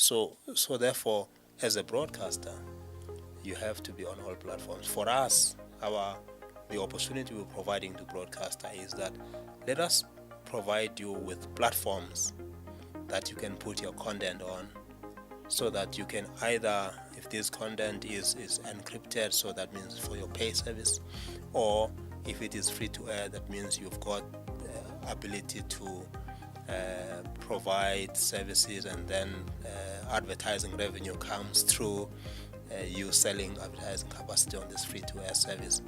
So therefore, as a broadcaster, you have to be on all platforms. For us, the opportunity we're providing to broadcaster is that let us provide you with platforms that you can put your content on, so that you can either, if this content is encrypted, so that means for your pay service, or if it is free to air, that means you've got ability to provide services, and then advertising revenue comes through you selling advertising capacity on this free to air service.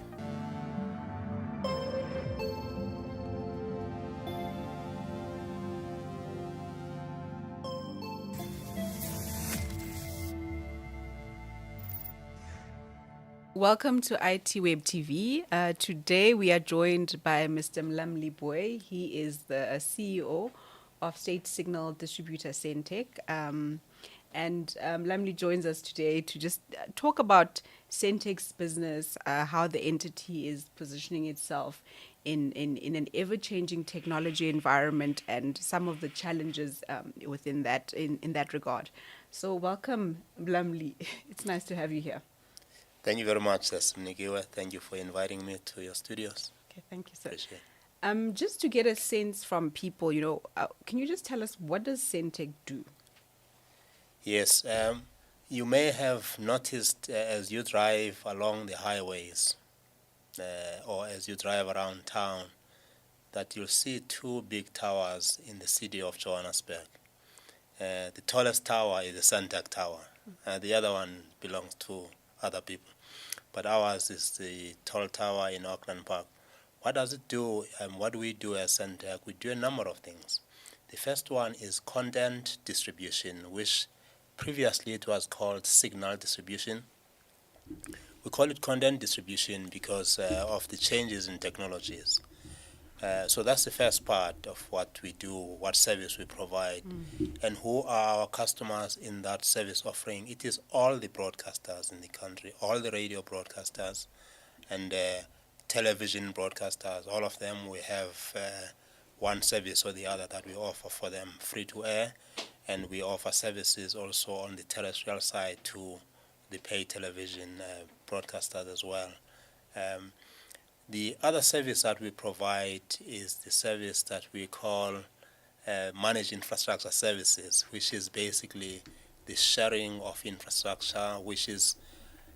Welcome to ITWeb TV. Today we are joined by Mr. Mlamli Booi. He is the CEO of state signal distributor Sentech. And Mlamli joins us today to just talk about Sentech's business, how the entity is positioning itself in an ever-changing technology environment, and some of the challenges within that in that regard. So welcome, Mlamli. It's nice to have you here. Thank you very much, Simnikiwe. Thank you for inviting me to your studios. Okay, thank you, sir. Appreciate it. Just to get a sense from people, can you just tell us, what does Sentech do? Yes, you may have noticed as you drive along the highways or as you drive around town that you'll see two big towers in the city of Johannesburg. The tallest tower is the Sentech Tower. The other one belongs to other people, but ours is the tall tower in Auckland Park. What does it do, and what do we do as Sentech? We do a number of things. The first one is content distribution, which previously it was called signal distribution. We call it content distribution because of the changes in technologies. So that's the first part of what we do, what service we provide, and who are our customers in that service offering. It is all the broadcasters in the country, all the radio broadcasters and television broadcasters. All of them, we have one service or the other that we offer for them, free to air, and we offer services also on the terrestrial side to the paid television broadcasters as well. The other service that we provide is the service that we call managed infrastructure services, which is basically the sharing of infrastructure, which is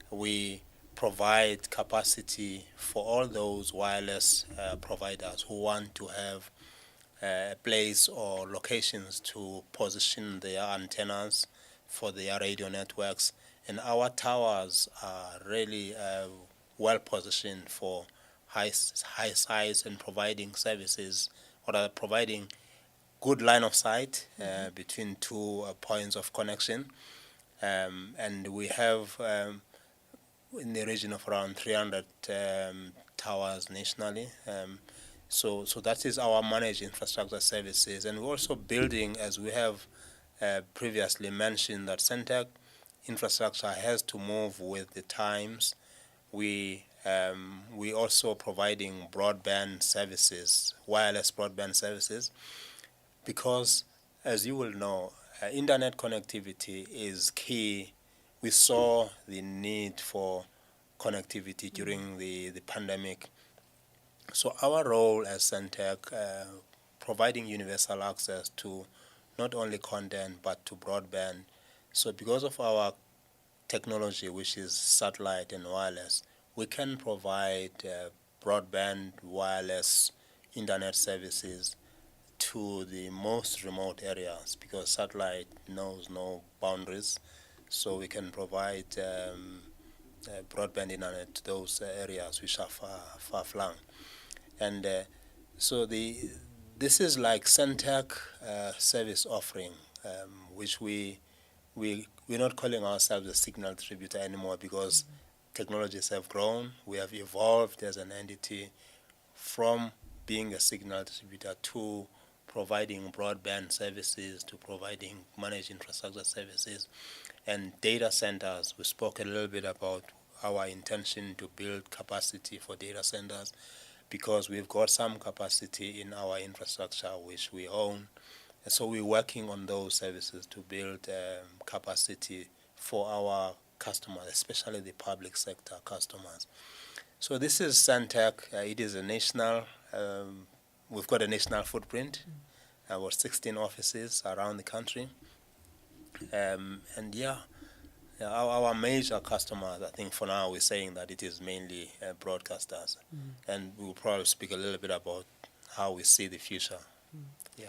we provide capacity for all those wireless providers who want to have a place or locations to position their antennas for their radio networks. And our towers are really well positioned for high size and providing services, or providing good line of sight between two points of connection. And we have in the region of around 300 towers nationally. So that is our managed infrastructure services. And we're also building, as we have previously mentioned, that Sentech infrastructure has to move with the times. We also providing broadband services, wireless broadband services, because as you will know, internet connectivity is key. We saw the need for connectivity during the pandemic. So our role as Sentech, providing universal access to not only content but to broadband. So because of our technology, which is satellite and wireless, we can provide broadband wireless internet services to the most remote areas, because satellite knows no boundaries. So we can provide broadband internet to those areas which are far flung. And so this is like Sentech service offering, which we're not calling ourselves a signal distributor anymore, because technologies have grown. We have evolved as an entity from being a signal distributor to providing broadband services, to providing managed infrastructure services, and data centers. We spoke a little bit about our intention to build capacity for data centers, because we've got some capacity in our infrastructure which we own, And so we're working on those services to build capacity for our customers, especially the public sector customers. So this is Sentech. It is a national, we've got a national footprint, about 16 offices around the country. And our major customers, I think for now we're saying that it is mainly broadcasters. And we'll probably speak a little bit about how we see the future. Yeah.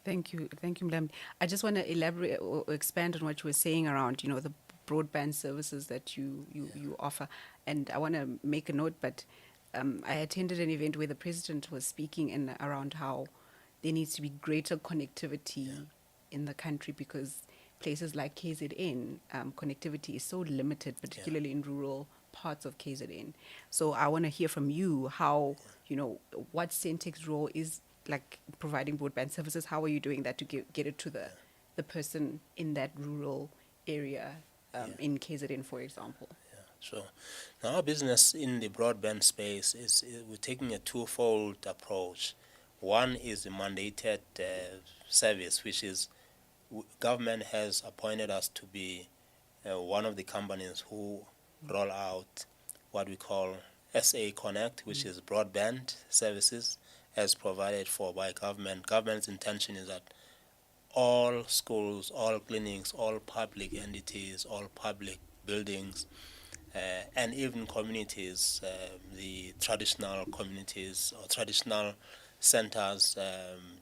Thank you, Mlamli. I just want to elaborate or expand on what you were saying around, the broadband services that you offer. And I want to make a note, but I attended an event where the president was speaking around how there needs to be greater connectivity in the country, because places like KZN, connectivity is so limited, particularly in rural parts of KZN. So I want to hear from you how, what Sentech's role is, like providing broadband services. How are you doing that to get it to the person in that rural area, in KZN, for example? Yeah, sure. Now, our business in the broadband space is we're taking a twofold approach. One is the mandated service, which is government has appointed us to be one of the companies who roll out what we call SA Connect, which is broadband services as provided for by government. Government's intention is that all schools, all clinics, all public entities, all public buildings, and even communities, the traditional communities or traditional centers,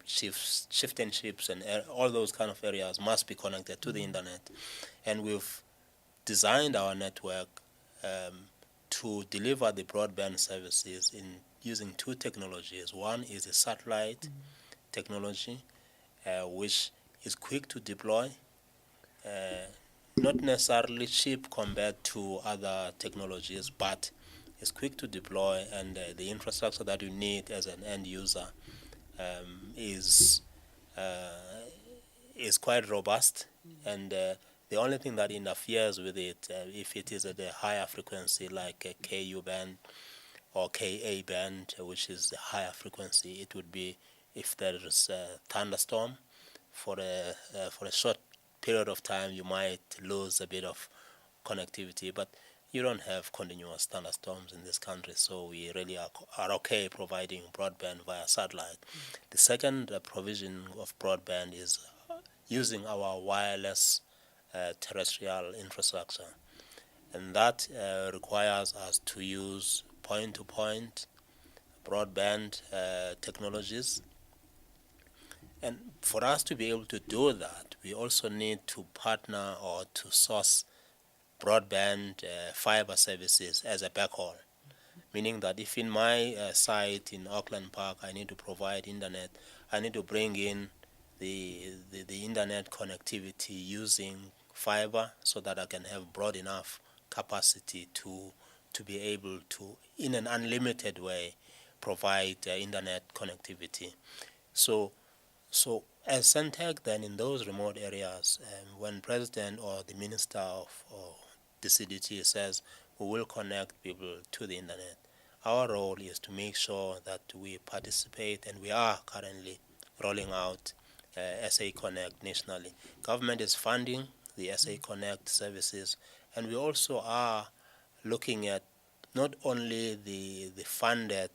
chieftainships, and all those kind of areas must be connected to the internet. And we've designed our network to deliver the broadband services in using two technologies. One is a satellite technology, which is quick to deploy, not necessarily cheap compared to other technologies, but it's quick to deploy, and the infrastructure that you need as an end user is quite robust. And the only thing that interferes with it, if it is at a higher frequency like a KU band or KA band, which is the higher frequency, it would be if there is a thunderstorm for a short period of time, you might lose a bit of connectivity, but you don't have continuous thunderstorms in this country, so we really are okay providing broadband via satellite. The second provision of broadband is using our wireless terrestrial infrastructure, and that requires us to use point-to-point broadband technologies. And for us to be able to do that, we also need to partner or to source broadband fiber services as a backhaul, meaning that if in my site in Auckland Park I need to provide internet, I need to bring in the internet connectivity using fiber so that I can have broad enough capacity to be able to, in an unlimited way, provide internet connectivity. So as Sentech, then in those remote areas, when President or the Minister of the CDT says we will connect people to the internet, our role is to make sure that we participate, and we are currently rolling out SA Connect nationally. Government is funding the SA Connect services, and we also are looking at not only the funded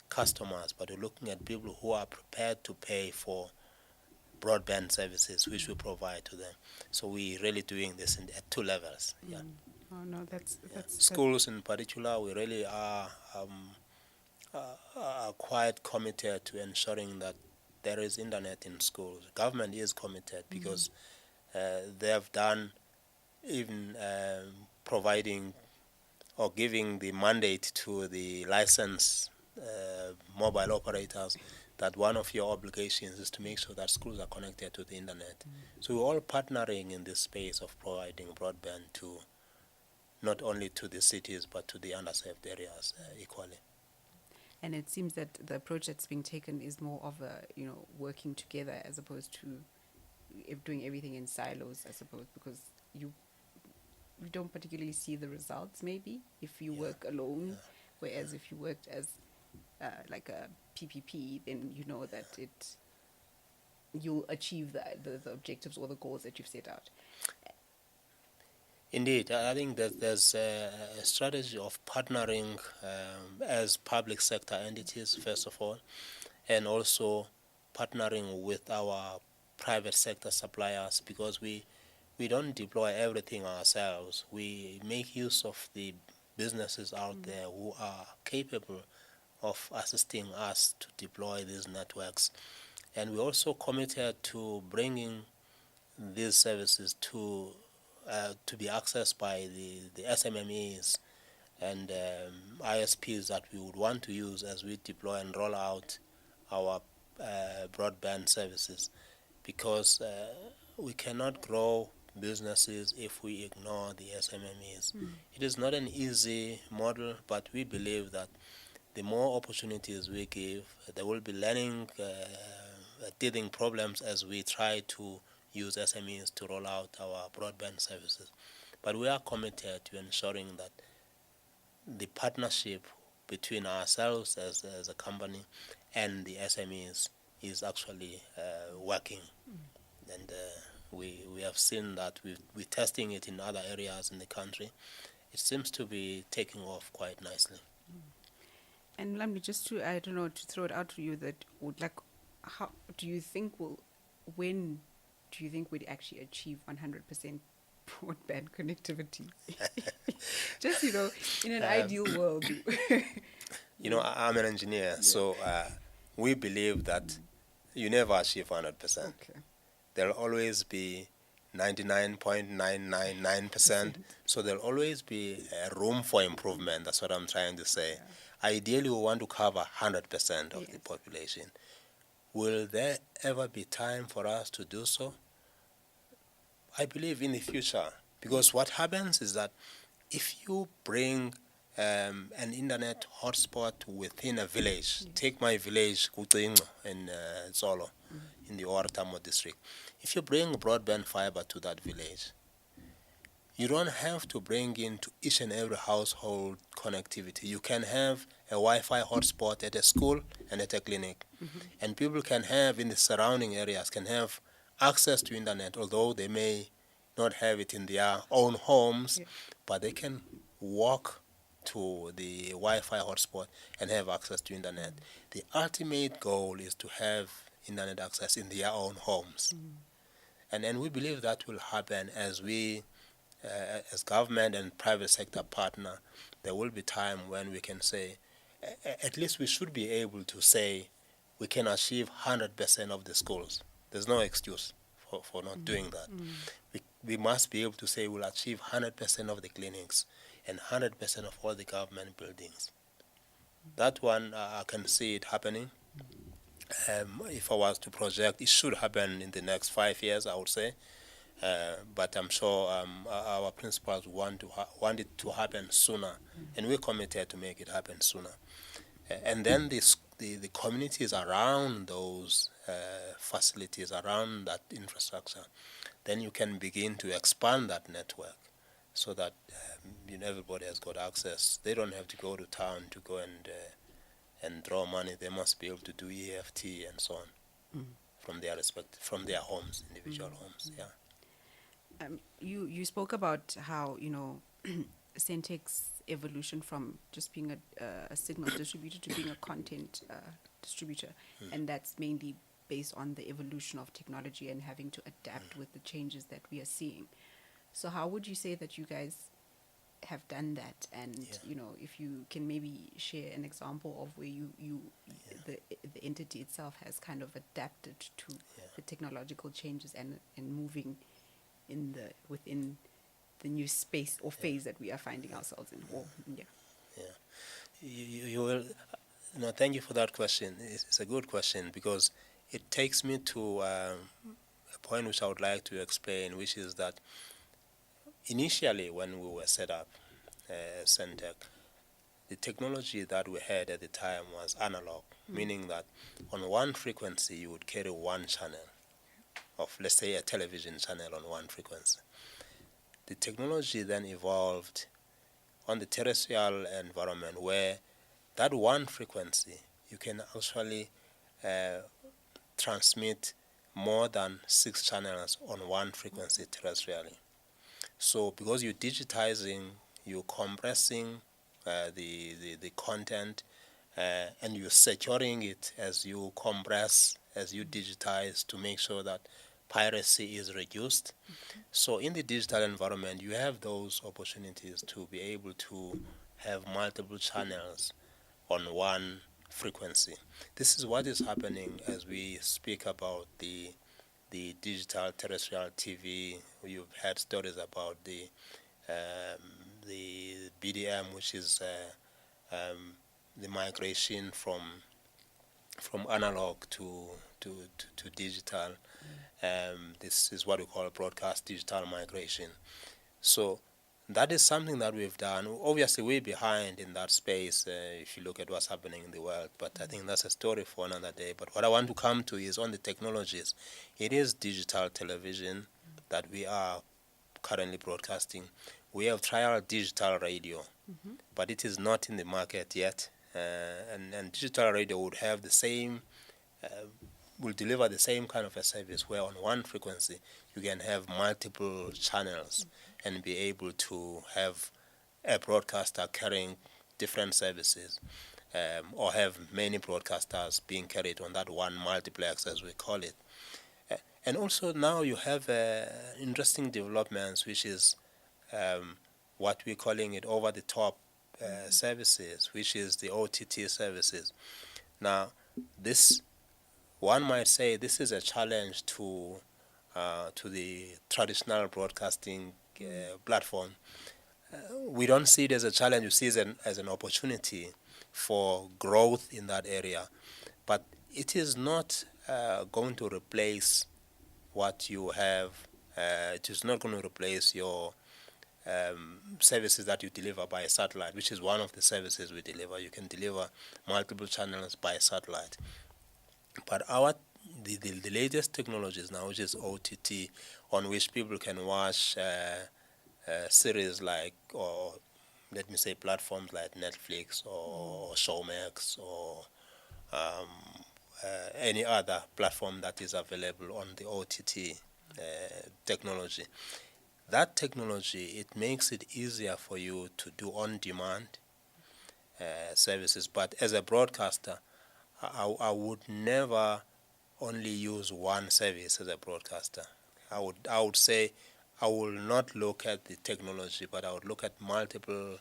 customers, but we're looking at people who are prepared to pay for broadband services which we provide to them. So we're really doing this at two levels. Yeah. Oh no, that's schools in particular. We really are quite committed to ensuring that there is internet in schools. Government is committed because they have done even providing or giving the mandate to the licensed mobile operators that one of your obligations is to make sure that schools are connected to the internet. So we're all partnering in this space of providing broadband to not only to the cities but to the underserved areas equally. And it seems that the approach that's being taken is more of a, working together as opposed to doing everything in silos, I suppose, because you don't particularly see the results maybe if you work alone, whereas if you worked as like a PPP, then you know that you'll achieve the objectives or the goals that you've set out. Indeed, I think that there's a strategy of partnering as public sector entities, first of all, and also partnering with our private sector suppliers, because we don't deploy everything ourselves. We make use of the businesses out there who are capable of assisting us to deploy these networks. And we're also committed to bringing these services to be accessed by the SMMEs and ISPs that we would want to use as we deploy and roll out our broadband services, because we cannot grow businesses if we ignore the SMMEs. It is not an easy model, but we believe that the more opportunities we give, there will be learning, teething problems as we try to use SMEs to roll out our broadband services. But we are committed to ensuring that the partnership between ourselves as a company and the SMEs is actually working. And we have seen that we're testing it in other areas in the country. It seems to be taking off quite nicely. And Mlamli, just to, I don't know, to throw it out to you, that would like, how do you think when do you think we'd actually achieve 100% broadband connectivity? Just, in an ideal world. I'm an engineer, so we believe that you never achieve 100%. Okay. There'll always be 99.999%. So there'll always be room for improvement. That's what I'm trying to say. Yeah. Ideally, we want to cover 100% of the population. Will there ever be time for us to do so? I believe in the future, because what happens is that if you bring an internet hotspot within a village, take my village, Kutinga, in Zolo, in the Oratamo district. If you bring broadband fiber to that village, you don't have to bring into each and every household connectivity. You can have a Wi-Fi hotspot at a school and at a clinic. And people can have, in the surrounding areas, can have access to internet, although they may not have it in their own homes, but they can walk to the Wi-Fi hotspot and have access to internet. The ultimate goal is to have internet access in their own homes. And we believe that will happen as we, as government and private sector partner. There will be time when we can say, at least we should be able to say we can achieve 100% of the schools. There's no excuse for not doing that. We must be able to say we'll achieve 100% of the clinics and 100% of all the government buildings. That one, I can see it happening. If I was to project, it should happen in the next 5 years, I would say. But I'm sure our principals want it to happen sooner, and we're committed to make it happen sooner. And then the communities around those facilities, around that infrastructure, then you can begin to expand that network so that everybody has got access. They don't have to go to town to go and draw money. They must be able to do EFT and so on from their homes, individual homes. Yeah. You spoke about how Sentech's evolution from just being a signal distributor to being a content distributor, and that's mainly based on the evolution of technology and having to adapt with the changes that we are seeing. So how would you say that you guys have done that? And if you can maybe share an example of where the entity itself has kind of adapted to the technological changes and moving within the new space or phase that we are finding ourselves in. You will. Thank you for that question. It's a good question, because it takes me to a point which I would like to explain, which is that initially when we were set up Sentech, the technology that we had at the time was analog, meaning that on one frequency you would carry one channel of, let's say, a television channel on one frequency. The technology then evolved on the terrestrial environment, where that one frequency you can actually transmit more than 6 channels on one frequency terrestrially. So because you're digitizing, you're compressing the content, and you're securing it as you compress, as you digitize, to make sure that piracy is reduced. So in the digital environment, you have those opportunities to be able to have multiple channels on one frequency. This is what is happening as we speak about the digital terrestrial TV. You've heard stories about the BDM, which is the migration from analog to digital. This is what we call broadcast digital migration. So that is something that we've done. Obviously, we're behind in that space if you look at what's happening in the world, but I think that's a story for another day. But what I want to come to is on the technologies. It is digital television that we are currently broadcasting. We have trial digital radio, but it is not in the market yet. And digital radio would have the same, will deliver the same kind of a service where on one frequency you can have multiple channels and be able to have a broadcaster carrying different services, or have many broadcasters being carried on that one multiplex, as we call it. And also now you have interesting developments, which is what we're calling it over-the-top services, which is the OTT services. Now, this, one might say, this is a challenge to the traditional broadcasting platform. We don't see it as a challenge. We see it as an opportunity for growth in that area. But it is not going to replace what you have. It is not going to replace your services that you deliver by satellite, which is one of the services we deliver. You can deliver multiple channels by satellite. But the latest technologies now, which is OTT, on which people can watch series like, or let me say platforms like Netflix or Showmax or any other platform that is available on the OTT technology. That technology, it makes it easier for you to do on-demand services. But as a broadcaster, I would never only use one service as a broadcaster. I would say I will not look at the technology, but I would look at multiple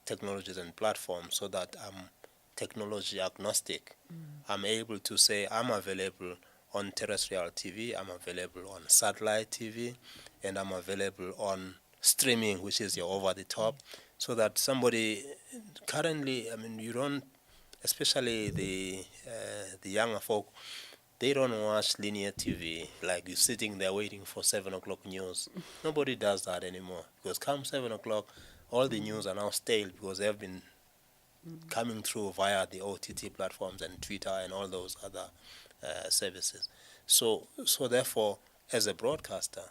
technologies and platforms so that I'm technology agnostic. I'm able to say I'm available on terrestrial TV, I'm available on satellite TV, and I'm available on streaming, which is your over-the-top, so that somebody currently, I mean, you don't, especially the younger folk, they don't watch linear TV, like you're sitting there waiting for 7 o'clock news. Nobody does that anymore, because come 7 o'clock, all the news are now stale because they've been coming through via the OTT platforms and Twitter and all those other services. So therefore, as a broadcaster,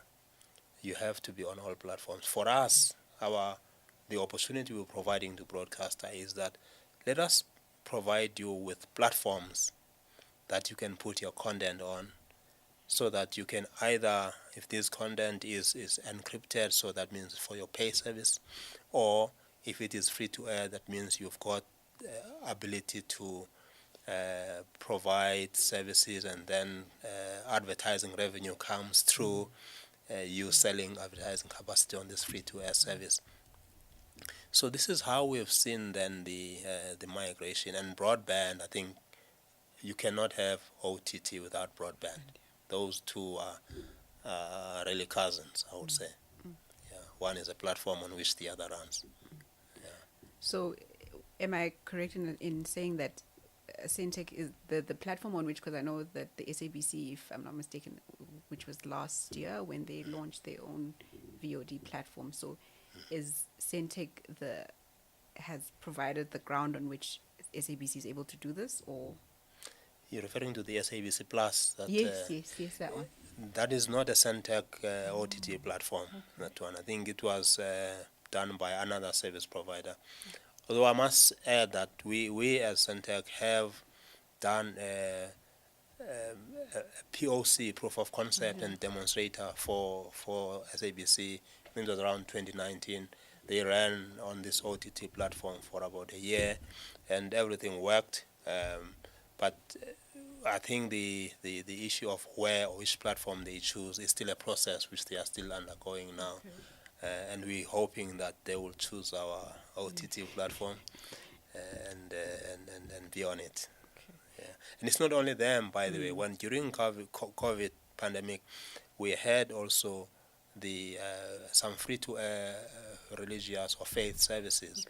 you have to be on all platforms. For us, the opportunity we're providing to broadcaster is that let us provide you with platforms that you can put your content on, so that you can either, if this content is encrypted, so that means for your pay service, or if it is free to air, that means you've got ability to provide services, and then advertising revenue comes through you selling advertising capacity on this free to air service. So this is how we've seen then the migration. And broadband, I think you cannot have OTT without broadband. Those two are really cousins, I would say. Yeah, one is a platform on which the other runs. Yeah. So, am I correct in saying that Sentech is the platform on which, because I know that the SABC, if I'm not mistaken, which was last year when they launched their own VOD platform, so is Sentech has provided the ground on which SABC is able to do this, or? You're referring to the SABC Plus? That, yes, that one. That is not a Sentech OTT platform, that one. I think it was done by another service provider. Although I must add that we as Sentech have done POC, proof of concept, and demonstrator for SABC. It was around 2019. They ran on this OTT platform for about a year, and everything worked. But I think the issue of where or which platform they choose is still a process which they are still undergoing now. And we're hoping that they will choose our OTT platform and be on it. Yeah. And it's not only them, by the way. When during COVID pandemic, we had also the some free-to-air religious or faith services,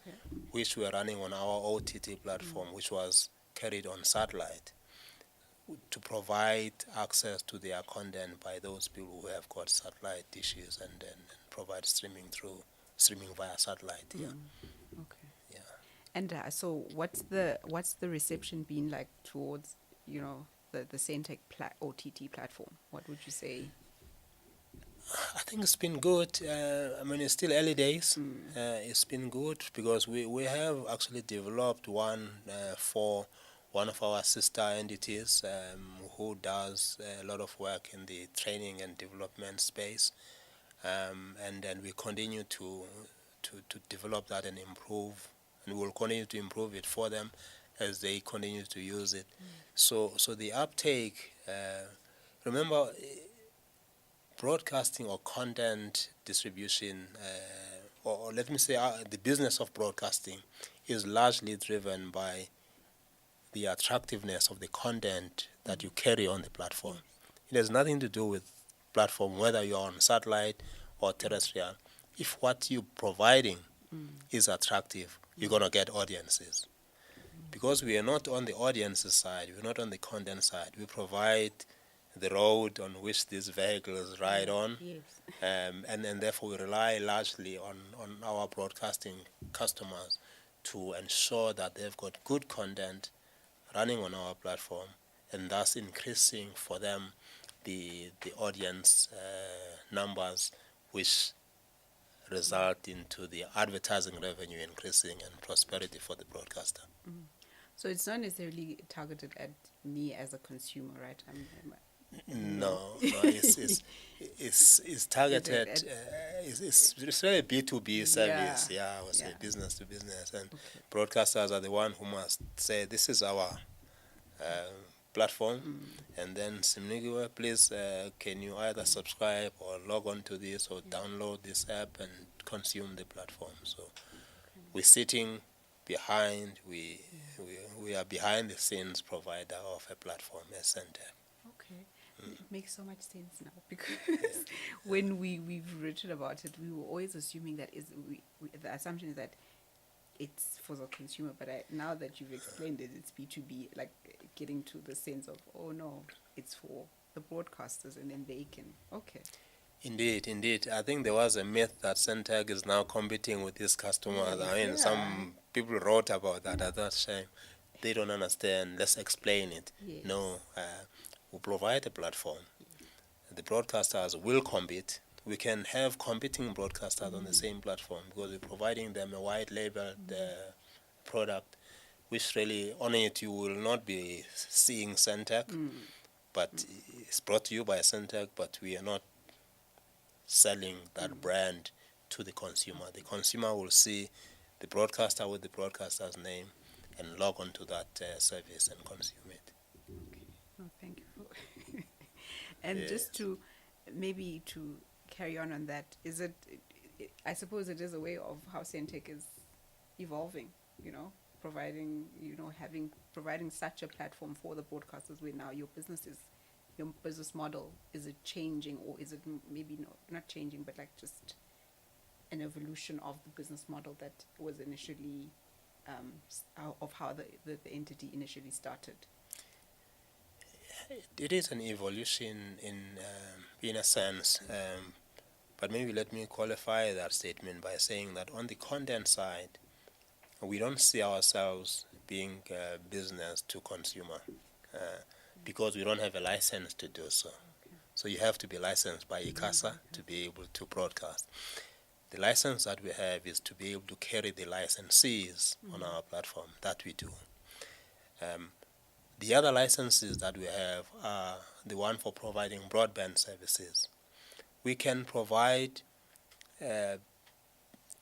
which were running on our OTT platform, which was carried on satellite, to provide access to their content by those people who have got satellite dishes and provide streaming via satellite. Yeah. Okay. Yeah. And so, what's the reception been like towards the Sentech OTT platform? What would you say? I think it's been good. I mean, it's still early days. It's been good because we have actually developed one for one of our sister entities who does a lot of work in the training and development space, and then we continue to develop that and improve, and we'll continue to improve it for them as they continue to use it. So the uptake. Remember, broadcasting or content distribution, or let me say the business of broadcasting is largely driven by the attractiveness of the content that you carry on the platform. It has nothing to do with platform, whether you're on satellite or terrestrial. If what you're providing is attractive, you're going to get audiences. Because we are not on the audiences side, we're not on the content side. We provide the road on which these vehicles ride on, and therefore we rely largely on our broadcasting customers to ensure that they've got good content running on our platform, and thus increasing for them the audience numbers, which result into the advertising revenue increasing and prosperity for the broadcaster. So it's not necessarily targeted at me as a consumer, right? No, it's targeted. It's really B2B service. I would say business to business, and broadcasters are the one who must say this is our platform, and then Simnikiwe, please can you either subscribe or log on to this or download this app and consume the platform. So we're sitting behind. We are behind the scenes provider of a platform as Sentech. Okay. It makes so much sense now, because when we've written about it, we were always assuming that the assumption is that it's for the consumer, but now that you've explained it, it's B2B, like getting to the sense of, oh no, it's for the broadcasters, and then they can, okay. Indeed. I think there was a myth that Sentech is now competing with its customers. I mean, some people wrote about that. I thought, shame, they don't understand. Let's explain it. Yes. No, we provide a platform. The broadcasters will compete. We can have competing broadcasters on the same platform because we're providing them a white labeled product, which really on it you will not be seeing Sentech, but it's brought to you by Sentech, but we are not selling that brand to the consumer. The consumer will see the broadcaster with the broadcaster's name and log on to that service and consume it. Okay. Oh, thank you for and just to maybe to carry on that, is it I suppose it is a way of how Sentech is evolving, providing such a platform for the broadcasters, where now your business model, is it changing, or is it maybe not changing, but like just an evolution of the business model that was initially of how the entity initially started? It is an evolution in a sense, but maybe let me qualify that statement by saying that on the content side, we don't see ourselves being business to consumer because we don't have a license to do so. Okay. So you have to be licensed by ICASA to be able to broadcast. The license that we have is to be able to carry the licensees on our platform. That we do. The other licenses that we have are the one for providing broadband services. We can provide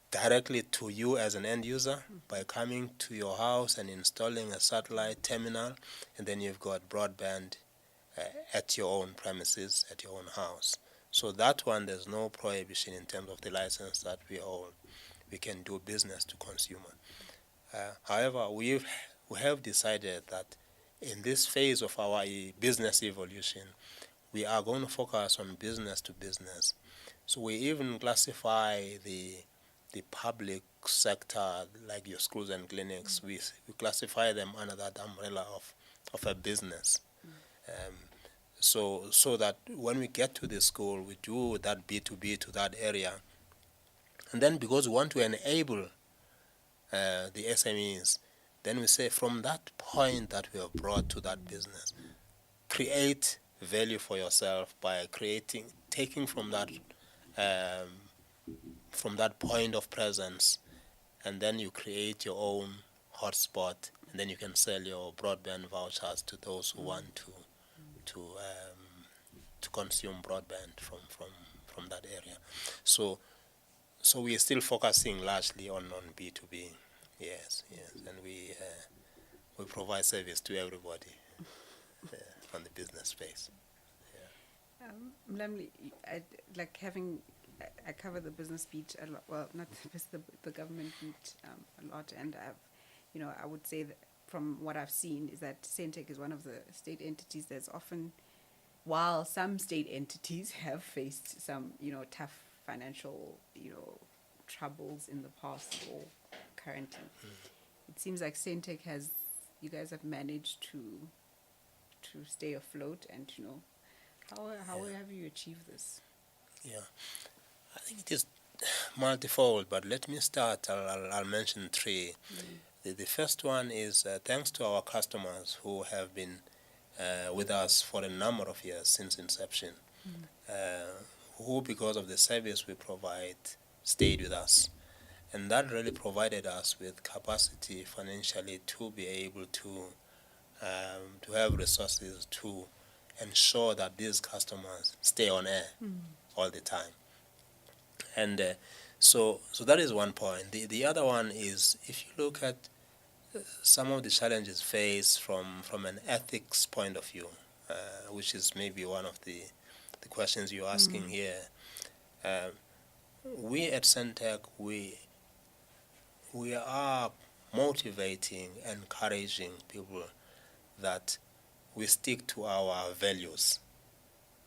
directly to you as an end user by coming to your house and installing a satellite terminal, and then you've got broadband at your own premises, at your own house. So that one, there's no prohibition in terms of the license that we hold. We can do business to consumer. However, we have decided that in this phase of our business evolution, we are going to focus on business to business. So we even classify the public sector, like your schools and clinics, we classify them under that umbrella of a business. So that when we get to the school, we do that B2B to that area. And then because we want to enable the SMEs, then we say from that point that we have brought to that business, create value for yourself by taking from that point of presence, and then you create your own hotspot, and then you can sell your broadband vouchers to those who want to consume broadband from that area. So we are still focusing largely on B2B. Yes, and we provide service to everybody on the business space. Mlamli, I cover the business beat a lot. Well, not the government beat a lot, and I would say that from what I've seen is that Sentech is one of the state entities that's often, while some state entities have faced some tough financial troubles in the past or currently, it seems like Sentech you guys have managed to stay afloat, and how have you achieved this? Yeah, I think it is multifold, but let me start. I'll mention three. The first one is thanks to our customers who have been with us for a number of years since inception, who, because of the service we provide, stayed with us. And that really provided us with capacity financially to be able to have resources to ensure that these customers stay on air all the time. And so that is one point. The other one is, if you look at some of the challenges faced from an ethics point of view, which is maybe one of the questions you're asking here, we at Sentech, we are motivating, encouraging people that we stick to our values.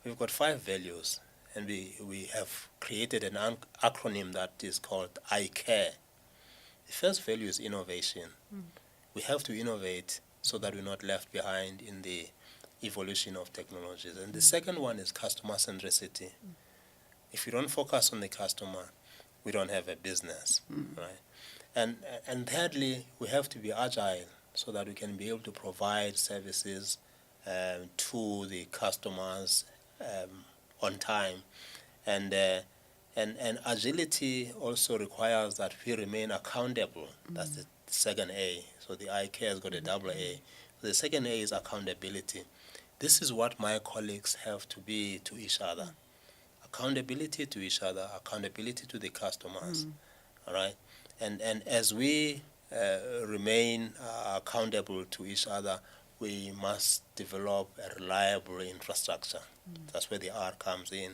We've got 5 values, and we have created an acronym that is called I CARE. The first value is innovation. We have to innovate so that we're not left behind in the evolution of technologies. And the second one is customer centricity. If you don't focus on the customer, we don't have a business, right? And thirdly, we have to be agile so that we can be able to provide services to the customers on time. And agility also requires that we remain accountable. That's the second A. So the I CARE has got a double A. The second A is accountability. This is what my colleagues have to be to each other. Accountability to each other, accountability to the customers, all right? And as we remain accountable to each other, we must develop a reliable infrastructure. That's where the R comes in.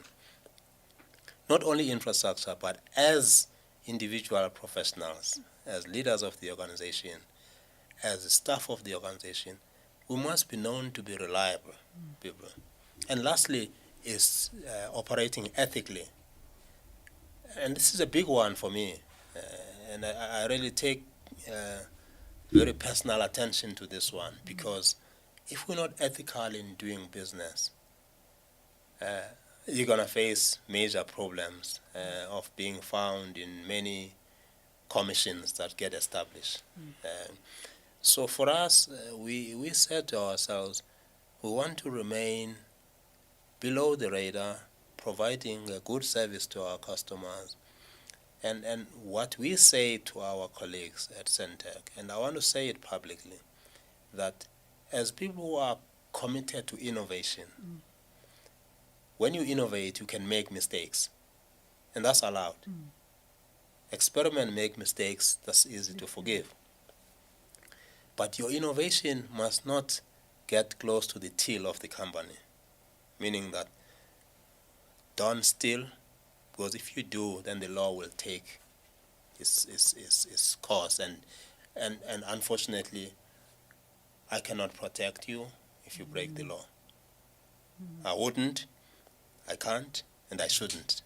Not only infrastructure, but as individual professionals, as leaders of the organization, as the staff of the organization, we must be known to be reliable people. And lastly is operating ethically. And this is a big one for me. And I really take very personal attention to this one, because if we're not ethical in doing business, you're going to face major problems of being found in many commissions that get established. So for us, we said to ourselves, we want to remain below the radar, providing a good service to our customers. And what we say to our colleagues at Sentech, and I want to say it publicly, that as people who are committed to innovation, when you innovate, you can make mistakes, and that's allowed. Experiment, make mistakes, that's easy to forgive. But your innovation must not get close to the till of the company, meaning that don't steal, because if you do, then the law will take its course, and unfortunately, I cannot protect you if you break the law. I wouldn't, I can't, and I shouldn't.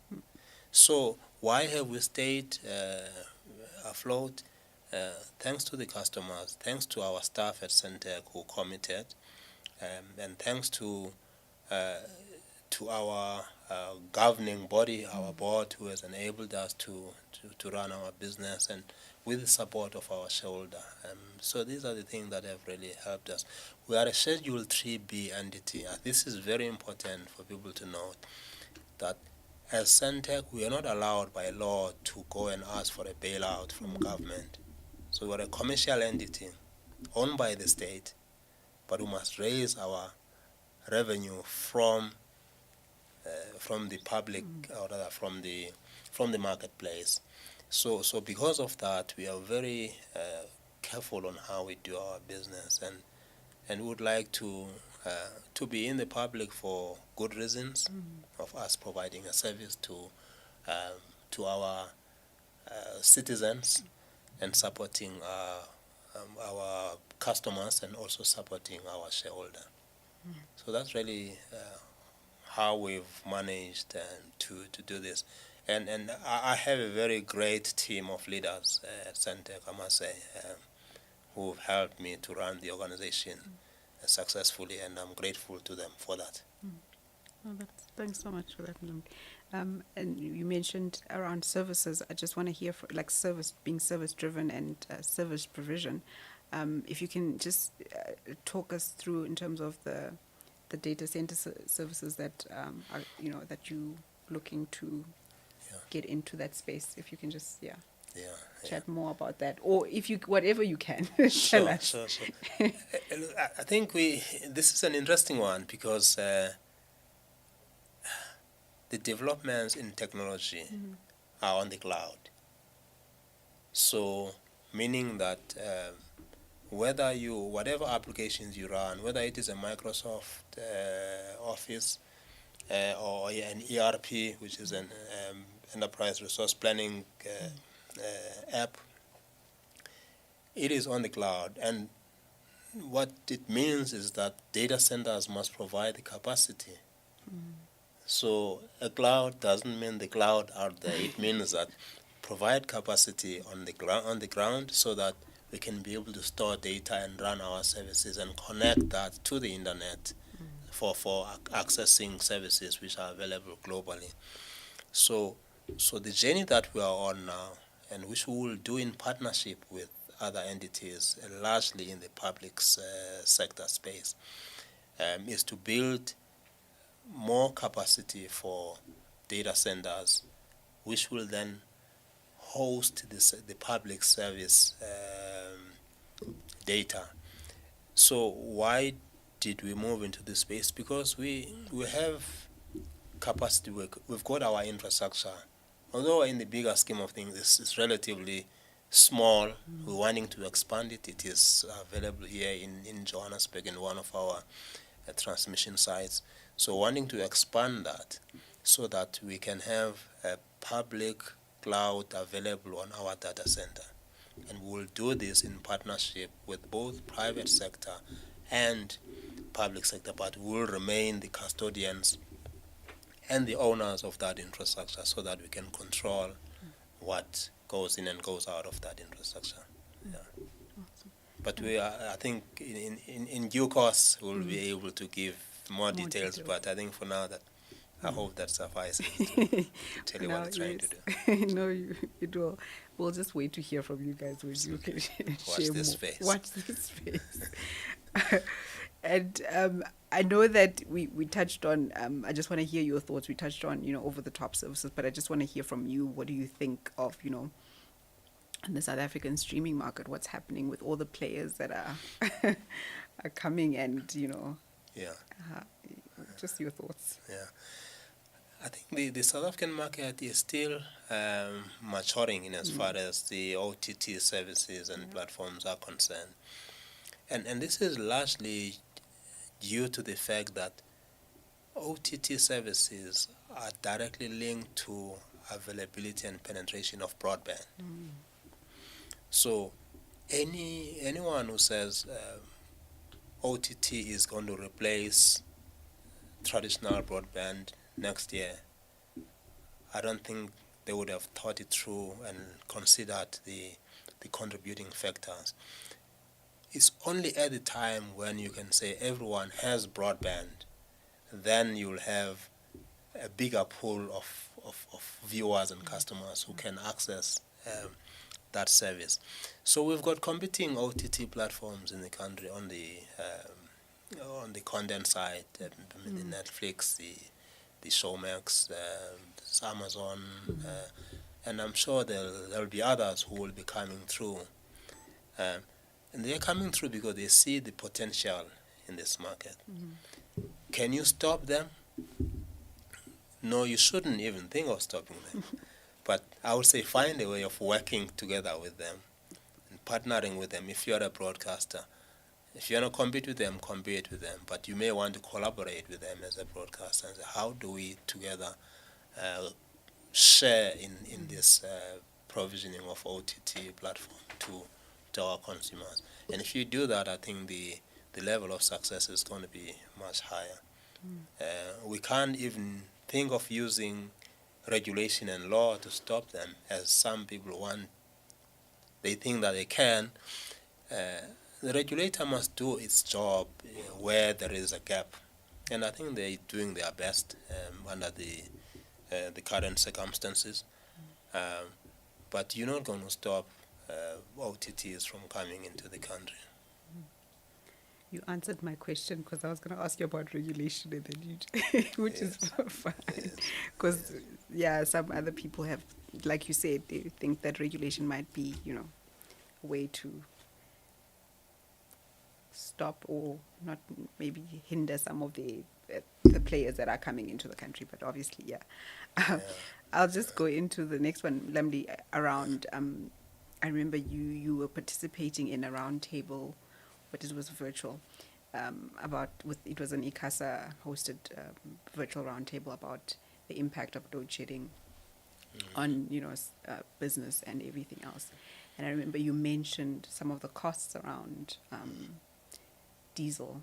So why have we stayed afloat? Thanks to the customers, thanks to our staff at Sentech who committed, and thanks to our governing body, our board, who has enabled us to run our business, and with the support of our shareholder. So these are the things that have really helped us. We are a Schedule 3B entity. This is very important for people to know, that as Sentech, we are not allowed by law to go and ask for a bailout from government. So we're a commercial entity owned by the state, but we must raise our revenue from the public, or rather from the marketplace. So because of that, we are very careful on how we do our business, and would like to be in the public for good reasons of us providing a service to our citizens, and supporting our customers, and also supporting our shareholder. So that's really how we've managed to do this. And I have a very great team of leaders at Sentech, I must say, who've helped me to run the organization successfully, and I'm grateful to them for that. Thanks so much for that, Mlamli. And you mentioned around services. I just want to hear being service driven and service provision. If you can just talk us through in terms of the data center services that are that you looking to get into that space. If you can just chat more about that, or if you whatever you can tell us. Sure. I think this is an interesting one, because the developments in technology are on the cloud. So meaning that whatever applications you run, whether it is a Microsoft Office or an ERP, which is an enterprise resource planning app, it is on the cloud. And what it means is that data centers must provide the capacity. So a cloud doesn't mean the cloud out there. It means that provide capacity on the ground, so that we can be able to store data and run our services and connect that to the internet for accessing services which are available globally. So the journey that we are on now, and which we will do in partnership with other entities, largely in the public sector space, is to build more capacity for data centers, which will then host the public service data. So why did we move into this space? Because we have capacity. We've got our infrastructure. Although in the bigger scheme of things, it's relatively small. We're wanting to expand it. It is available here in Johannesburg, in one of our transmission sites. So wanting to expand that, so that we can have a public cloud available on our data center. And we'll do this in partnership with both private sector and public sector, but we'll remain the custodians and the owners of that infrastructure, so that we can control what goes in and goes out of that infrastructure. Awesome. But I think in due course we'll be able to give more details. But I think for now I hope that suffices to tell you what we're trying to do. No, you do. We'll just wait to hear from you guys when you can Watch this space. Watch this space. And I know that we touched on, I just want to hear your thoughts. We touched on, over the top services, but I just want to hear from you. What do you think of, in the South African streaming market, what's happening with all the players that are are coming, and Yeah, uh, just your thoughts. yeah. I think the South African market is still maturing in as far as the OTT services and platforms are concerned. And this is largely due to the fact that OTT services are directly linked to availability and penetration of broadband. So anyone who says OTT is going to replace traditional broadband next year, I don't think they would have thought it through and considered the contributing factors. It's only at the time when you can say everyone has broadband, then you'll have a bigger pool of viewers and customers who can access that service. So we've got competing OTT platforms in the country on the content side, the Netflix, the Showmax, Amazon, and I'm sure there'll be others who will be coming through. And they're coming through because they see the potential in this market. Can you stop them? No, you shouldn't even think of stopping them. But I would say find a way of working together with them and partnering with them. If you're a broadcaster, if you want to compete with them, compete with them. But you may want to collaborate with them as a broadcaster and say, how do we together share in this provisioning of OTT platform to our consumers? And if you do that, I think the level of success is going to be much higher. We can't even think of using regulation and law to stop them, as some people want. They think that they can. The regulator must do its job where there is a gap, and I think they're doing their best under the current circumstances. But you're not going to stop OTTs from coming into the country. You answered my question, because I was going to ask you about regulation, and then you, which is fine. Because some other people have, like you said, they think that regulation might be, a way to stop or not, maybe hinder some of the players that are coming into the country. But obviously, I'll just go into the next one, Mlamli, around. I remember you were participating in a roundtable, but it was virtual, it was an ICASA hosted virtual roundtable about the impact of load shedding on business and everything else. And I remember you mentioned some of the costs around diesel,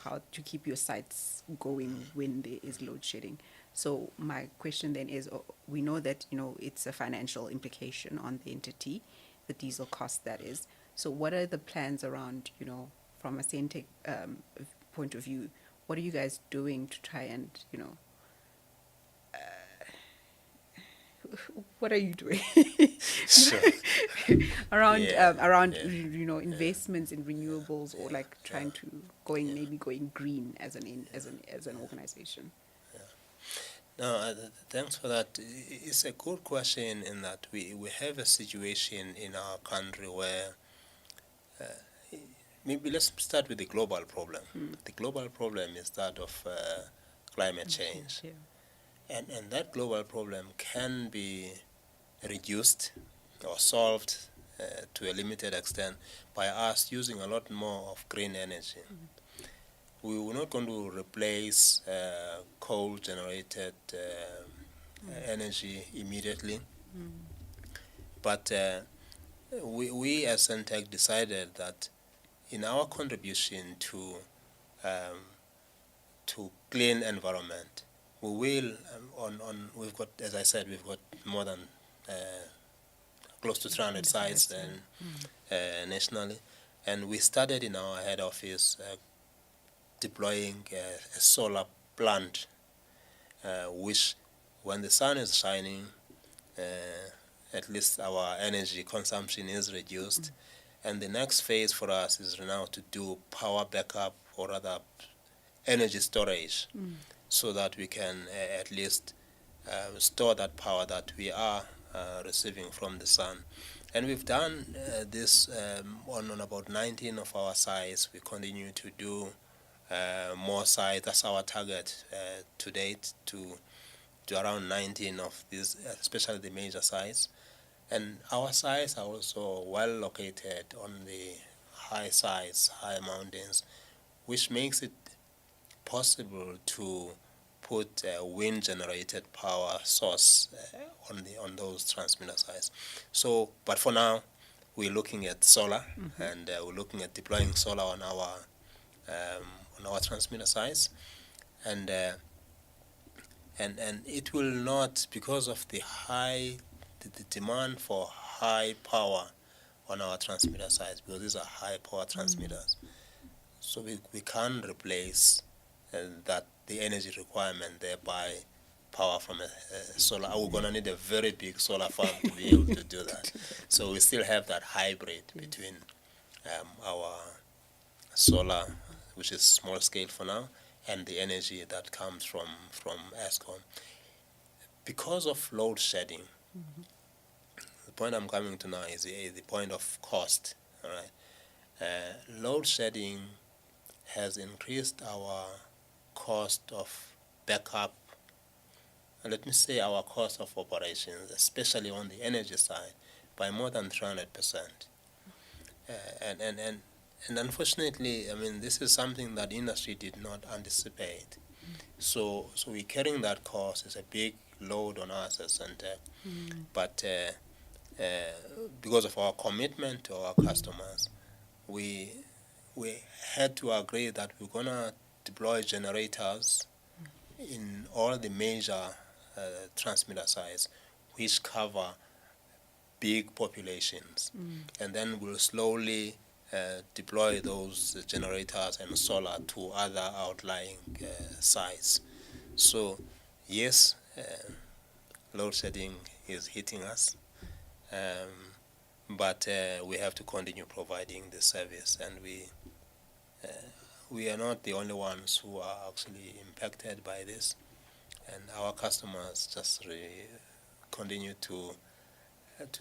how to keep your sites going when there is load shedding. So my question then is, we know that it's a financial implication on the entity, the diesel cost, that is. So what are the plans around, from a Sentech point of view, what are you guys doing to try and, what are you doing around investments in renewables, or like trying to going green as an organization? No, thanks for that. It's a good question in that we have a situation in our country where maybe let's start with the global problem. The global problem is that of climate change. And that global problem can be reduced or solved to a limited extent by us using a lot more of green energy. We were not going to replace coal-generated energy immediately, but we as Sentech decided that in our contribution to clean environment, we will we've got, as I said, we've got more than close to 300 sites nationally, and we started in our head office deploying a solar plant, which when the sun is shining, at least our energy consumption is reduced. And the next phase for us is now to do power backup, or rather energy storage, so that we can at least store that power that we are receiving from the sun. And we've done this on about 19 of our sites. We continue to do more sites. That's our target to date, to around 19 of these, especially the major sites. And our sites are also well located on the high sides, high mountains, which makes it possible to put a wind-generated power source on those transmitter sites. So, but for now, we're looking at solar, and we're looking at deploying solar on our transmitter sites, and it will not, because of the demand for high power on our transmitter sites, because these are high power transmitters. So we can't replace that the energy requirement there by power from a solar. We're going to need a very big solar farm to be able to do that. So we still have that hybrid between our solar, which is small scale for now, and the energy that comes from Eskom. Because of load shedding, the point I'm coming to now is the point of cost. All right, load shedding has increased our cost of backup. Let me say our cost of operations, especially on the energy side, by more than 300%. And unfortunately, I mean, this is something that industry did not anticipate. So we're carrying that cost. It's a big load on us as Sentech. But because of our commitment to our customers, we had to agree that we're going to deploy generators in all the major transmitter sites, which cover big populations. And then we'll slowly deploy those generators and solar to other outlying sites. So, yes, load shedding is hitting us, but we have to continue providing the service, and we are not the only ones who are actually impacted by this, and our customers just continue to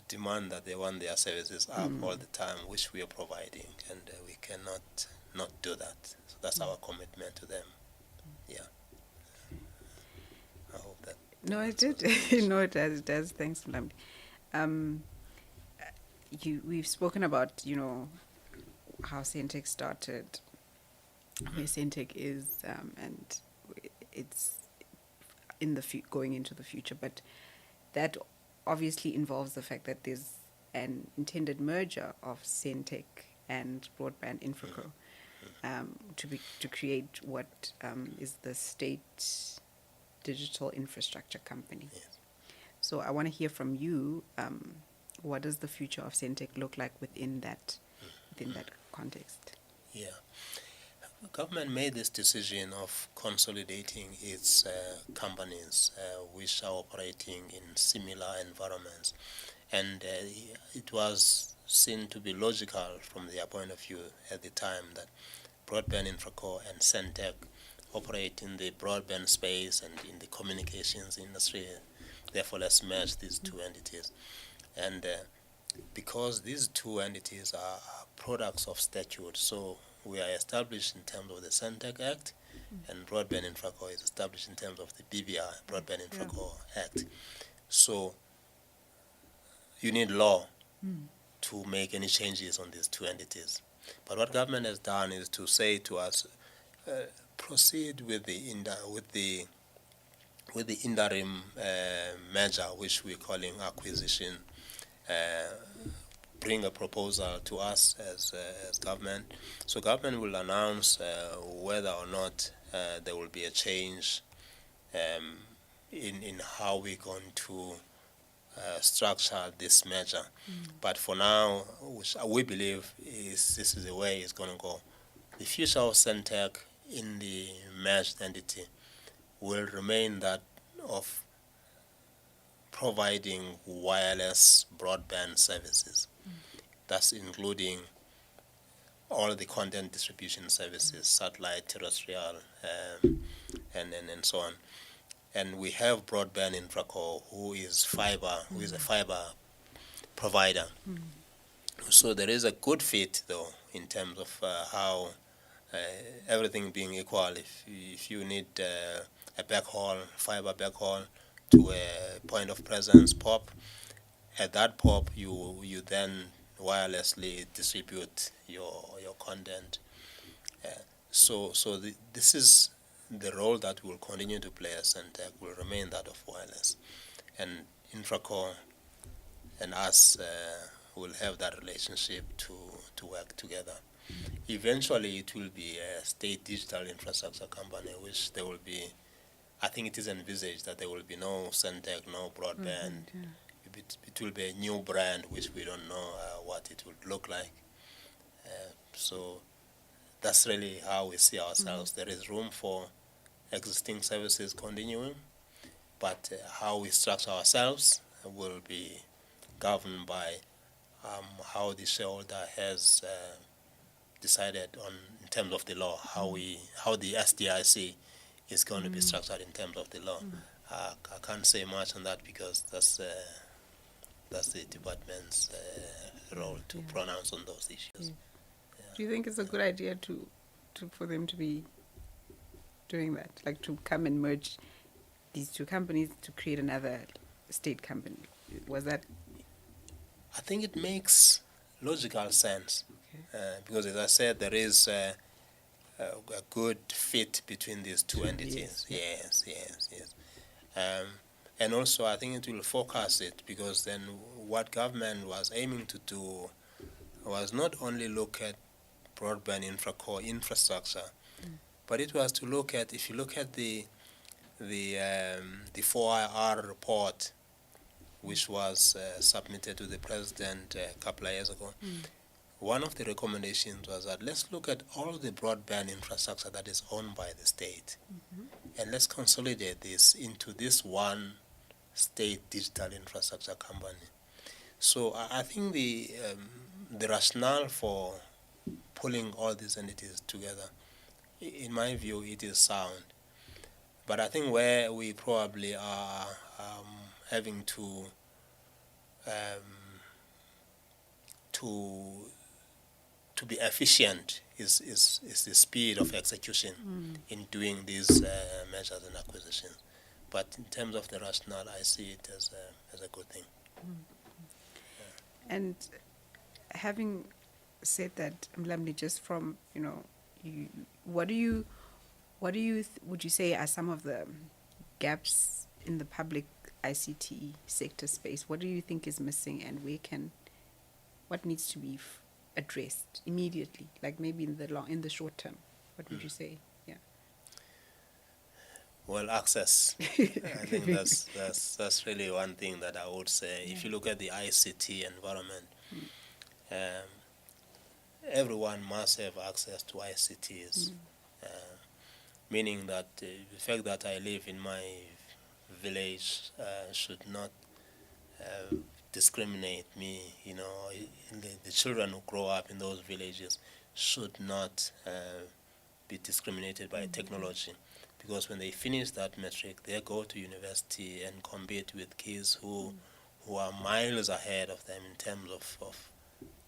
demand that they want their services up all the time, which we are providing, and we cannot not do that. So that's our commitment to them. Yeah. I hope that. No, it did. No, it does. It does. Thanks, Mlamli. We've spoken about, how Sentech started, where Sentech is, and it's in the going into the future. But that obviously involves the fact that there's an intended merger of Sentech and Broadband Infraco to create what is the state digital infrastructure company. Yes. So I want to hear from you. What does the future of Sentech look like within that context? Yeah. The government made this decision of consolidating its companies which are operating in similar environments. And it was seen to be logical from their point of view at the time that Broadband Infraco and Sentech operate in the broadband space and in the communications industry. Therefore, let's merge these two entities. And because these two entities are products of statute, so we are established in terms of the Sentech Act, and Broadband Infraco is established in terms of the BBI, Broadband Infraco Act. So you need law to make any changes on these two entities. But what government has done is to say to us, proceed with the interim measure, which we're calling acquisition. Bring a proposal to us as government. So government will announce whether or not there will be a change in how we're going to structure this measure. But for now, which we believe this is the way it's going to go. The future of Sentech in the merged entity will remain that of providing wireless broadband services. That's including all the content distribution services, satellite, terrestrial, and so on. And we have Broadband Infraco, who is a fiber provider. So there is a good fit, though, in terms of how everything being equal. If you need a backhaul, fiber backhaul to a point of presence POP, at that POP you then wirelessly distribute your content. This is the role that will continue to play as Sentech, will remain that of wireless, and Infraco and us will have that relationship to work together. Eventually, it will be a state digital infrastructure company, which there will be, I think it is envisaged that there will be no Sentech, no broadband. It will be a new brand, which we don't know what it would look like. So that's really how we see ourselves. There is room for existing services continuing, but how we structure ourselves will be governed by how the shareholder has decided on in terms of the law, how the SDIC is going to be structured in terms of the law. I can't say much on that because that's the department's role to pronounce on those issues. Do you think it's a good idea for them to be doing that, like to come and merge these two companies to create another state company? Was that? I think it makes logical sense because, as I said, there is a good fit between these two entities. Yes. And also, I think it will focus it, because then what government was aiming to do was not only look at broadband infrastructure, but it was to look at, if you look at the 4IR report, which was submitted to the president a couple of years ago. One of the recommendations was that let's look at all the broadband infrastructure that is owned by the state, and let's consolidate this into this one state digital infrastructure company. So I think the rationale for pulling all these entities together, in my view, it is sound. But I think where we probably are having to be efficient is the speed of execution in doing these measures and acquisitions. But in terms of the rationale, I see it as a good thing. And having said that, Mlamli, just from would you say are some of the gaps in the public ICT sector space? What do you think is missing, and what needs to be addressed immediately, like maybe in the short term? What would you say? Yeah. Well, access. I think that's really one thing that I would say. If you look at the ICT environment, everyone must have access to ICTs. Meaning that the fact that I live in my village should not discriminate me. The children who grow up in those villages should not be discriminated by technology, because when they finish that matric, they go to university and compete with kids who are miles ahead of them in terms of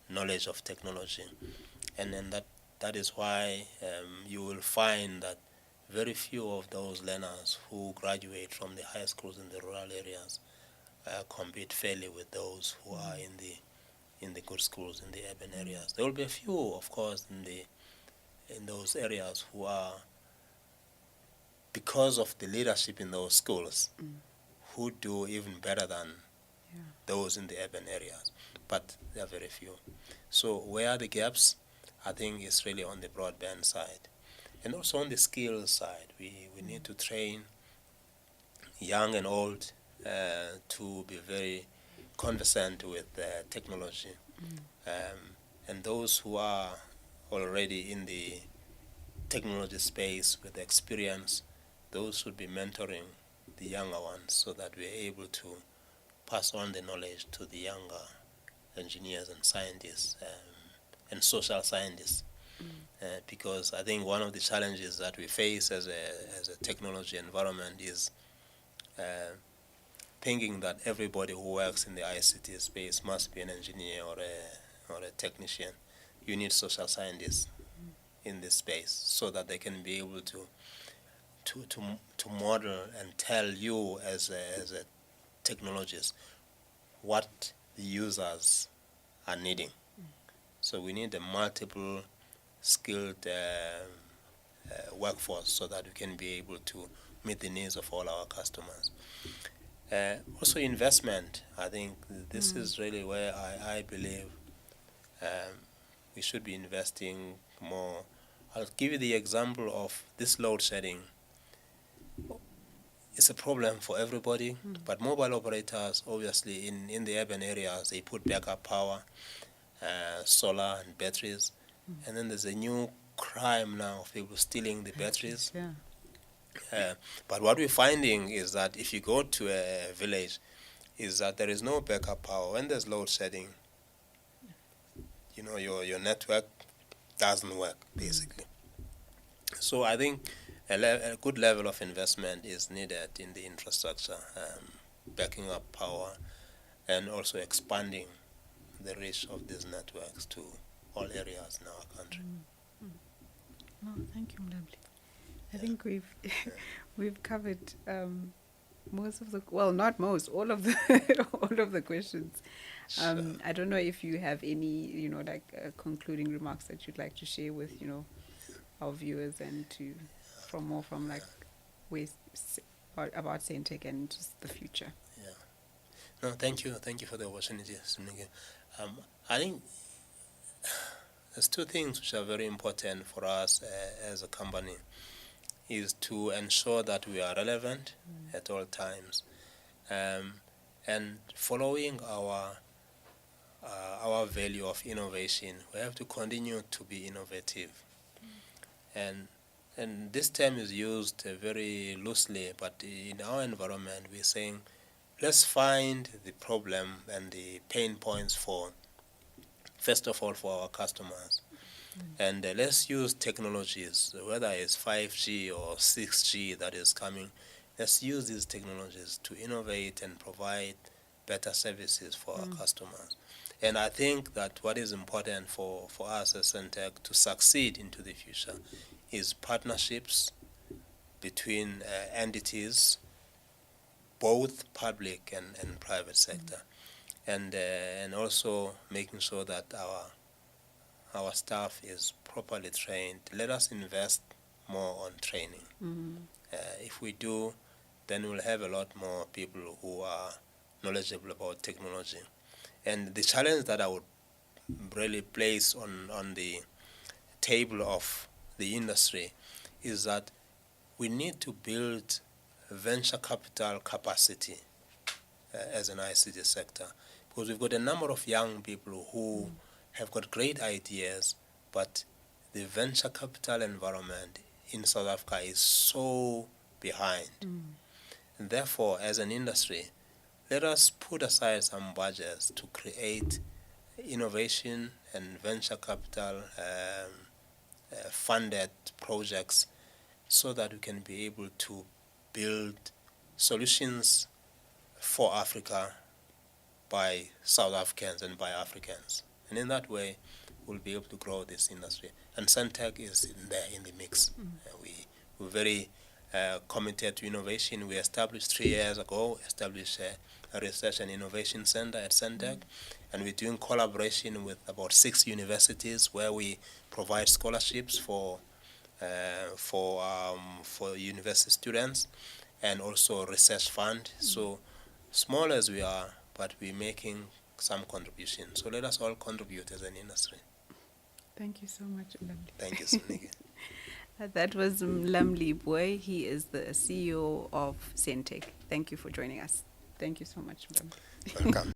knowledge of technology. And then that is why you will find that very few of those learners who graduate from the high schools in the rural areas compete fairly with those who are in the good schools in the urban areas. There will be a few, of course, in those areas who are, because of the leadership in those schools, who do even better than those in the urban areas. But there are very few. So where are the gaps? I think it's really on the broadband side. And also on the skills side, we need to train young and old to be very conversant with technology. And those who are already in the technology space with experience, those should be mentoring the younger ones so that we're able to pass on the knowledge to the younger engineers and scientists and social scientists. Because I think one of the challenges that we face as a technology environment is thinking that everybody who works in the ICT space must be an engineer or a technician. You need social scientists in this space so that they can be able to model and tell you as a technologist what the users are needing. So we need a multiple skilled workforce so that we can be able to meet the needs of all our customers. Also investment, I think this is really where I believe we should be investing more. I'll give you the example of this load shedding. It's a problem for everybody, but mobile operators, obviously, in the urban areas, they put backup power, solar and batteries, and then there's a new crime now of people stealing the batteries. Yeah. But what we're finding is that if you go to a village, is that there is no backup power. When there's load shedding, your network doesn't work, basically. So I think a good level of investment is needed in the infrastructure, backing up power, and also expanding the reach of these networks to all areas in our country. No, thank you, Mlamli. I think we've covered most of the, well, not most, all of the all of the questions. Sure. I don't know if you have any, concluding remarks that you'd like to share with, our viewers and from ways about Sentech and just the future. Yeah. No, thank you for the opportunity, Simnikiwe. I think there's two things which are very important for us as a company, is to ensure that we are relevant at all times, and following our value of innovation, we have to continue to be innovative. And this term is used very loosely, but in our environment, we're saying, let's find the problem and the pain points first of all, for our customers. And let's use technologies, whether it's 5G or 6G that is coming. Let's use these technologies to innovate and provide better services for our customers. And I think that what is important for us as Sentech to succeed into the future is partnerships between entities, both public and private sector, and also making sure that our staff is properly trained. Let us invest more on training. If we do, then we'll have a lot more people who are knowledgeable about technology. And the challenge that I would really place on the table of the industry is that we need to build venture capital capacity as an ICT sector, because we've got a number of young people who have got great ideas, but the venture capital environment in South Africa is so behind. And therefore, as an industry, let us put aside some budgets to create innovation and venture capital funded projects so that we can be able to build solutions for Africa by South Africans and by Africans. And in that way, we'll be able to grow this industry. And Sentech is in the mix. We're very committed to innovation. We established 3 years ago, a research and innovation center at Sentech, and we're doing collaboration with about 6 universities where we provide scholarships for university students, and also research fund. So small as we are, but we're making some contribution. So let us all contribute as an industry. Thank you so much, Mlamli. Thank you, Simnikiwe. That was Mlamli Booi. He is the CEO of Sentech. Thank you for joining us. Thank you so much, Mlamli. Welcome.